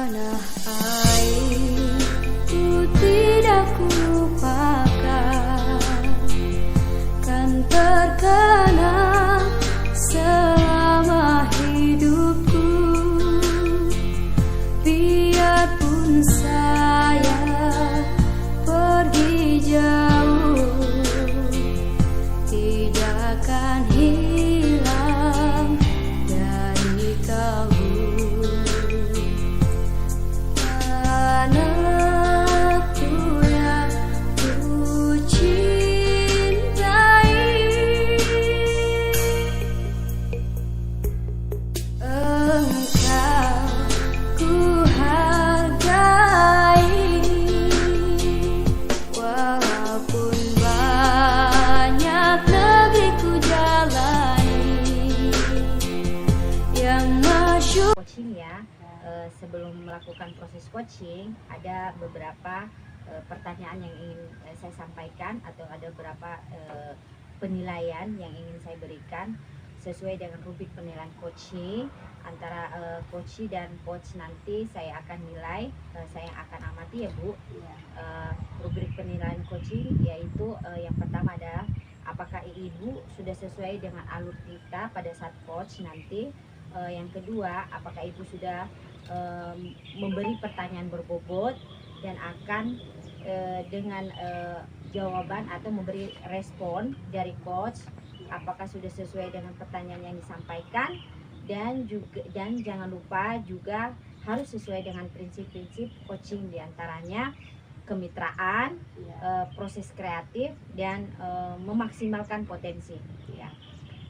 tanah air ku tidak lupakan, kan terkenang selama hidupku. Biarpun saya pergi jauh, tidak akan hilang dari kalbu. Anakku yang ku cintai, engkau ku hargai, walaupun banyak negeri ku jalani yang masyhur. Coaching ya. Sebelum melakukan proses coaching ada beberapa pertanyaan yang ingin saya sampaikan, atau ada beberapa penilaian yang ingin saya berikan sesuai dengan rubrik penilaian coaching. Antara coach dan coach nanti saya akan nilai, saya akan amati ya Bu. Rubrik penilaian coaching yaitu yang pertama adalah apakah Ibu sudah sesuai dengan alur kita pada saat coach nanti. Yang kedua, apakah Ibu sudah memberi pertanyaan berbobot dan akan dengan jawaban atau memberi respon dari coach, apakah sudah sesuai dengan pertanyaan yang disampaikan, dan jangan lupa juga harus sesuai dengan prinsip-prinsip coaching, diantaranya kemitraan, proses kreatif, dan memaksimalkan potensi ya.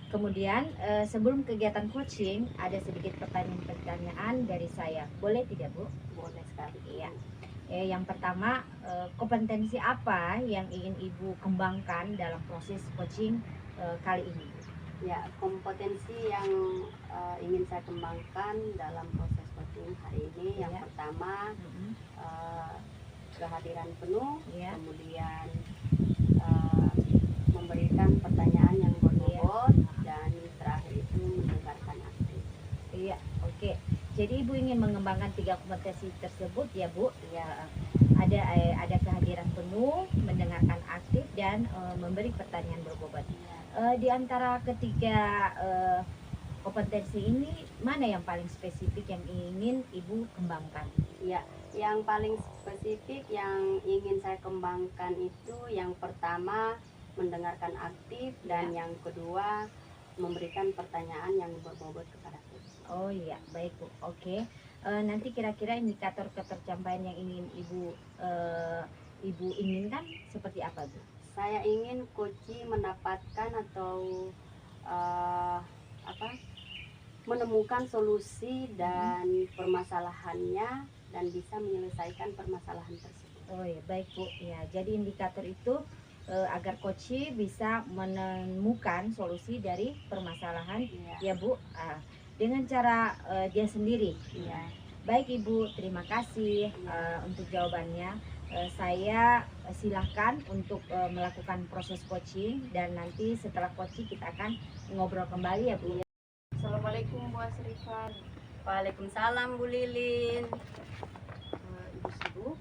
Kemudian sebelum kegiatan coaching ada sedikit pertanyaan-pertanyaan dari saya. Boleh tidak Bu? Boleh sekali. Iya. Yang pertama, kompetensi apa yang ingin Ibu kembangkan dalam proses coaching kali ini? Ya, kompetensi yang ingin saya kembangkan dalam proses coaching hari ini yang pertama kehadiran penuh, kemudian memberikan pertanyaan yang berbobot, dan terakhir itu mendengarkan aktif. Iya, oke. Jadi Ibu ingin mengembangkan 3 kompetensi tersebut ya Bu? Ya. Ada kehadiran penuh, mendengarkan aktif, dan memberi pertanyaan berbobot. Di antara ketiga kompetensi ini, mana yang paling spesifik yang ingin Ibu kembangkan? Ya, yang paling spesifik yang ingin saya kembangkan itu yang pertama mendengarkan aktif, dan yang kedua memberikan pertanyaan yang berbobot kepada kita. Oh iya, baik Bu. Oke. Nanti kira-kira indikator ketercapaian yang ingin Ibu inginkan seperti apa Bu? Saya ingin coach mendapatkan atau menemukan solusi dan permasalahannya, dan bisa menyelesaikan permasalahan tersebut. Oh iya, baik Bu. Ya, jadi indikator itu agar coach bisa menemukan solusi dari permasalahan ya Bu, dengan cara dia sendiri. Baik Ibu, terima kasih untuk jawabannya. Saya silahkan untuk melakukan proses coaching, dan nanti setelah coaching kita akan ngobrol kembali ya Bu. Assalamualaikum Bu Asrifan. Waalaikumsalam Bu Lilin. Ibu sibuk?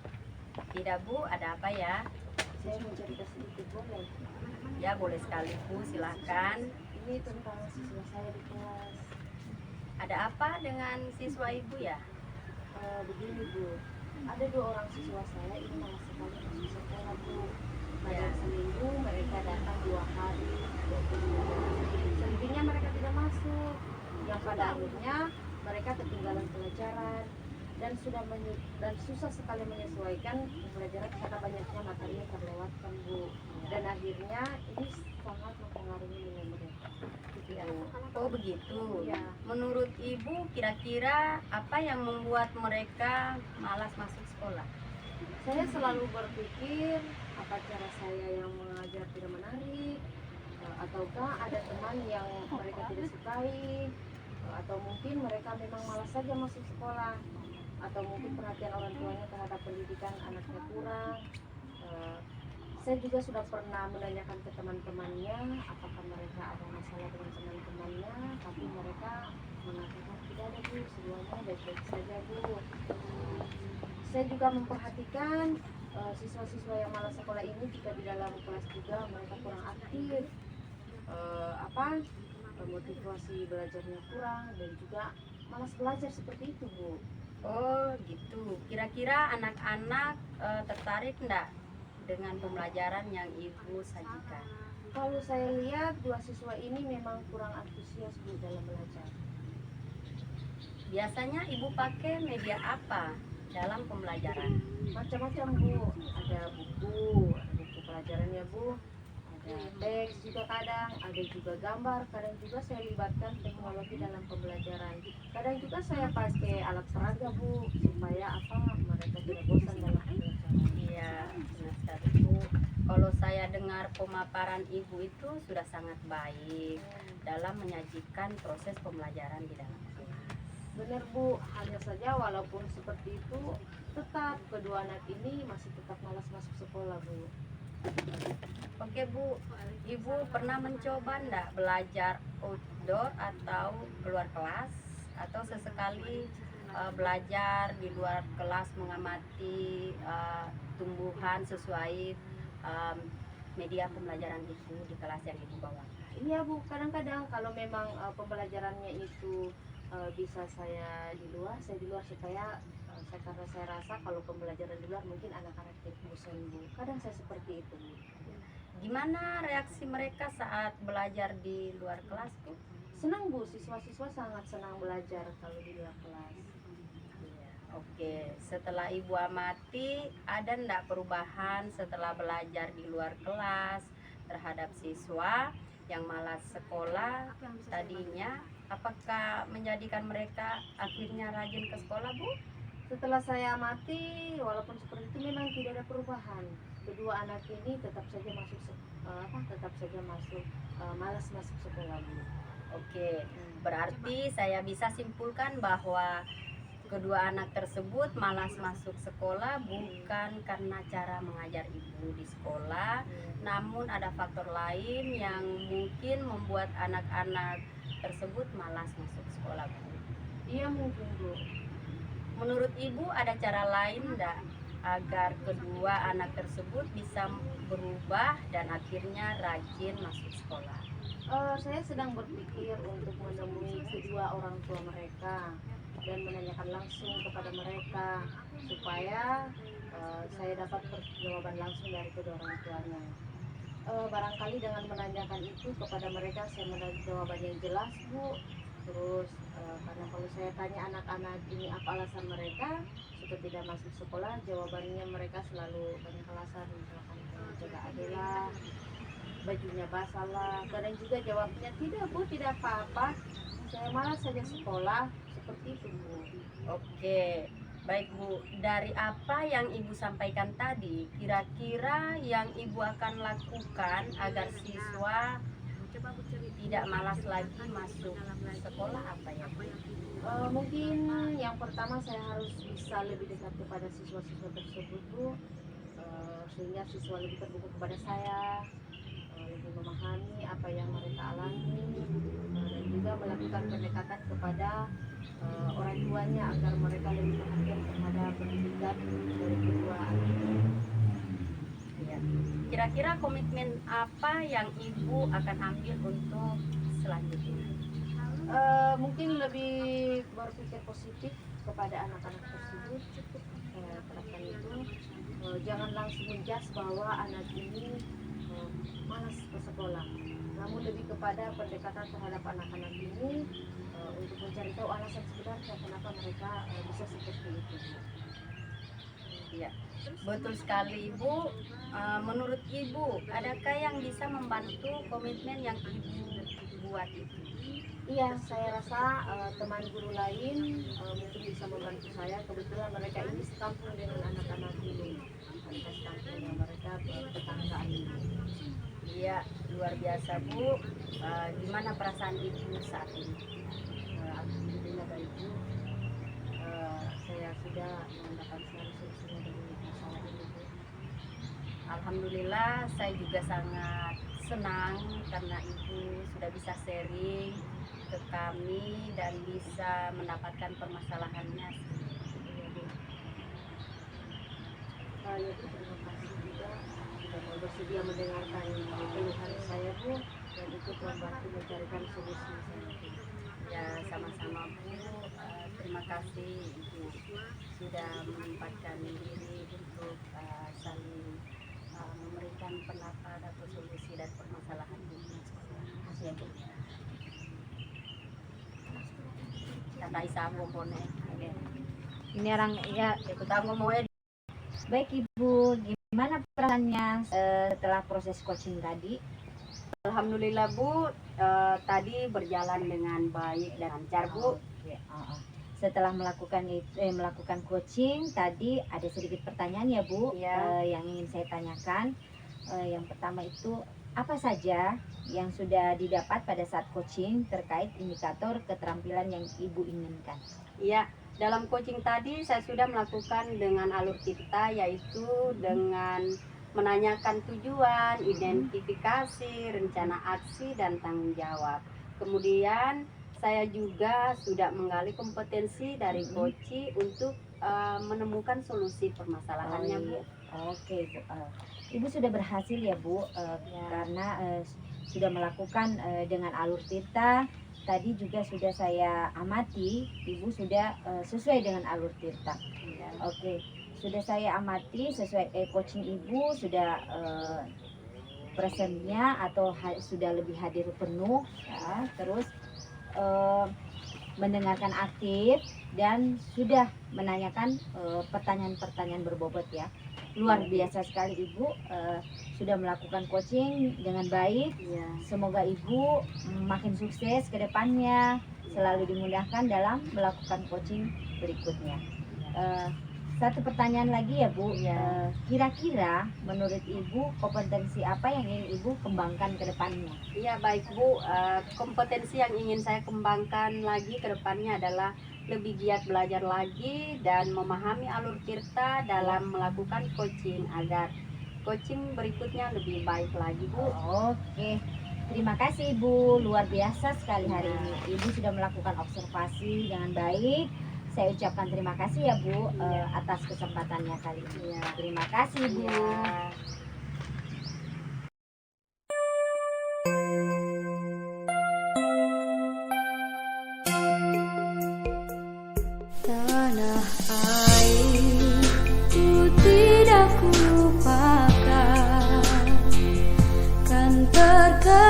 Tidak Bu, ada apa ya? Saya mau cerita sedikit, boleh? Ya boleh sekali Bu, silahkan. Ini tentang siswa saya di kelas. Ada apa dengan siswa Ibu ya? Begini Bu, ada 2 orang siswa saya ini malas sekali masuk sekolah Bu. Pada seminggu mereka datang 2 hari, selebihnya mereka tidak masuk. Yang pada akhirnya mereka ketinggalan pelajaran dan susah sekali menyesuaikan pelajaran karena banyaknya materi yang terlewatkan Bu. Dan akhirnya ini sangat mempengaruhi nilai mereka. Oh begitu. Ya. Menurut Ibu kira-kira apa yang membuat mereka malas masuk sekolah? Saya selalu berpikir apa cara saya yang mengajar tidak menarik, ataukah ada teman yang mereka tidak sukai, atau mungkin mereka memang malas saja masuk sekolah, atau mungkin perhatian orang tuanya terhadap pendidikan anaknya kurang. Saya juga sudah pernah menanyakan ke teman-temannya apakah mereka ada masalah dengan teman-temannya, tapi mereka mengatakan tidak ada Bu. semuanya baik-baik saja Bu. Saya juga memperhatikan siswa-siswa yang malas sekolah ini jika di dalam kelas juga mereka kurang aktif, motivasi belajarnya kurang dan juga malas belajar seperti itu Bu. Oh gitu. Kira-kira anak-anak tertarik enggak dengan pembelajaran yang Ibu sajikan? Kalau saya lihat dua siswa ini memang kurang antusias Bu dalam belajar. Biasanya Ibu pakai media apa dalam pembelajaran? Macam-macam Bu, ada buku pelajarannya Bu, ada teks juga kadang, ada juga gambar, kadang juga saya libatkan teknologi dalam pembelajaran. Kadang juga saya pakai alat peraga Bu, supaya mereka tidak bosan dalam pembelajaran. Iya, benar sekali Bu. Kalau saya dengar pemaparan Ibu itu sudah sangat baik dalam menyajikan proses pembelajaran di dalam kelas. Benar Bu, hanya saja walaupun seperti itu, tetap kedua anak ini masih tetap malas masuk sekolah Bu. Oke Bu, Ibu pernah mencoba enggak belajar outdoor atau keluar kelas? Atau sesekali belajar di luar kelas mengamati tumbuhan sesuai media pembelajaran Ibu di kelas yang Ibu bawakan? Iya Bu, kadang-kadang kalau memang pembelajarannya itu bisa saya di luar supaya karena saya rasa kalau pembelajaran di luar mungkin anak-anak jadi bosan Bu. Kadang saya seperti itu Bu. Gimana reaksi mereka saat belajar di luar kelas Bu? Senang Bu, siswa-siswa sangat senang belajar kalau di luar kelas. Iya, oke. Setelah Ibu amati, ada enggak perubahan setelah belajar di luar kelas terhadap siswa yang malas sekolah tadinya? Apakah menjadikan mereka akhirnya rajin ke sekolah Bu? Setelah saya amati, walaupun seperti itu memang tidak ada perubahan. Kedua anak ini tetap saja malas masuk sekolah Bu. Oke, berarti saya bisa simpulkan bahwa kedua anak tersebut malas masuk sekolah bukan karena cara mengajar Ibu di sekolah, namun ada faktor lain yang mungkin membuat anak-anak tersebut malas masuk sekolah Bu. Iya mungkin Bu. Menurut Ibu ada cara lain enggak agar kedua anak tersebut bisa berubah dan akhirnya rajin masuk sekolah? Saya sedang berpikir untuk menemui kedua orang tua mereka dan menanyakan langsung kepada mereka supaya saya dapat jawaban langsung dari kedua orang tuanya. Barangkali dengan menanyakan itu kepada mereka saya mendapat jawaban yang jelas Bu. Terus karena kalau saya tanya anak-anak ini apa alasan mereka suka tidak masuk sekolah, jawabannya mereka selalu banyak alasan, misalkan jaga adalah bajunya basah lah. Kadang juga jawabnya tidak Bu, tidak apa-apa, saya malas saja sekolah, seperti itu Bu. Oke, baik Bu. Dari apa yang Ibu sampaikan tadi, kira-kira yang Ibu akan lakukan agar siswa tidak malas lagi masuk sekolah apa ya Bu? Mungkin yang pertama saya harus bisa lebih dekat kepada siswa-siswa tersebut Bu, sehingga siswa lebih terbuka kepada saya, lebih memahami apa yang mereka alami, dan juga melakukan pendekatan kepada orang tuanya agar mereka lebih perhatian terhadap pendidikan dari kedua anak. Ya. Kira-kira komitmen apa yang Ibu akan ambil untuk selanjutnya? Mungkin lebih berpikir positif kepada anak-anak tersebut, terapkan itu. Jangan langsung menjudge bahwa anak ini malas ke sekolah, namun lebih kepada pendekatan terhadap anak-anak ini untuk mencari tahu alasan sebenarnya kenapa mereka bisa seperti itu. Ya, betul sekali Ibu. Menurut Ibu, adakah yang bisa membantu komitmen yang Ibu buat itu? Iya, saya rasa teman guru lain mungkin bisa membantu saya. Kebetulan mereka ini sekampung dengan anak-anak ini, sekampungnya mereka tetanggaan ini. Iya, luar biasa Bu. Gimana perasaan Ibu saat ini? Alhamdulillah baik Bu. Saya sudah mendapatkan solusinya dari masalah ini Bu. Alhamdulillah, saya juga sangat senang karena Ibu sudah bisa sharing ke kami dan bisa mendapatkan permasalahannya. Ya Bu, terima kasih juga sudah mau bersedia mendengarkan keluhan saya Bu, dan ikut membantu mencarikan solusi saya. Ya, sama-sama Bu. Terima kasih Ibu sudah menyempatkan diri untuk saling memberikan pendapat atau solusi dan permasalahan Bu. Terima kasih ya Bu. Kata Isa Popone. Ini orang ya. Ikut aku mau Baik Ibu, gimana perasaannya setelah proses coaching tadi? Alhamdulillah Bu, tadi berjalan dengan baik dan lancar Bu. Oke, setelah melakukan coaching tadi ada sedikit pertanyaan ya Bu, Ya. yang ingin saya tanyakan. Yang pertama itu apa saja yang sudah didapat pada saat coaching terkait indikator keterampilan yang Ibu inginkan? Iya, dalam coaching tadi saya sudah melakukan dengan alur kita, yaitu dengan menanyakan tujuan, identifikasi, rencana aksi, dan tanggung jawab. Kemudian saya juga sudah menggali kompetensi dari coach untuk menemukan solusi permasalahannya Bu. Oke Bu. Ibu sudah berhasil ya Bu, karena sudah melakukan dengan alur tirta. Tadi juga sudah saya amati, Ibu sudah sesuai dengan alur tirta. Ya. Oke, sudah saya amati sesuai coaching Ibu sudah presennya atau sudah lebih hadir penuh, ya. Terus mendengarkan aktif dan sudah menanyakan pertanyaan-pertanyaan berbobot ya. Luar biasa sekali Ibu, sudah melakukan coaching dengan baik. Ya. Semoga Ibu makin sukses ke depannya, selalu dimudahkan dalam melakukan coaching berikutnya. Satu pertanyaan lagi ya Bu, kira-kira menurut Ibu kompetensi apa yang ingin Ibu kembangkan ke depannya? Iya baik Bu, kompetensi yang ingin saya kembangkan lagi ke depannya adalah lebih giat belajar lagi dan memahami alur tirta dalam melakukan coaching agar coaching berikutnya lebih baik lagi Bu. Oke, terima kasih Ibu, luar biasa sekali hari ini. Ibu sudah melakukan observasi dengan baik. Saya ucapkan terima kasih ya Bu atas kesempatannya kali ini. Terima kasih Bu. Ya. Tanah air ku tidak ku lupakan, kan terkenal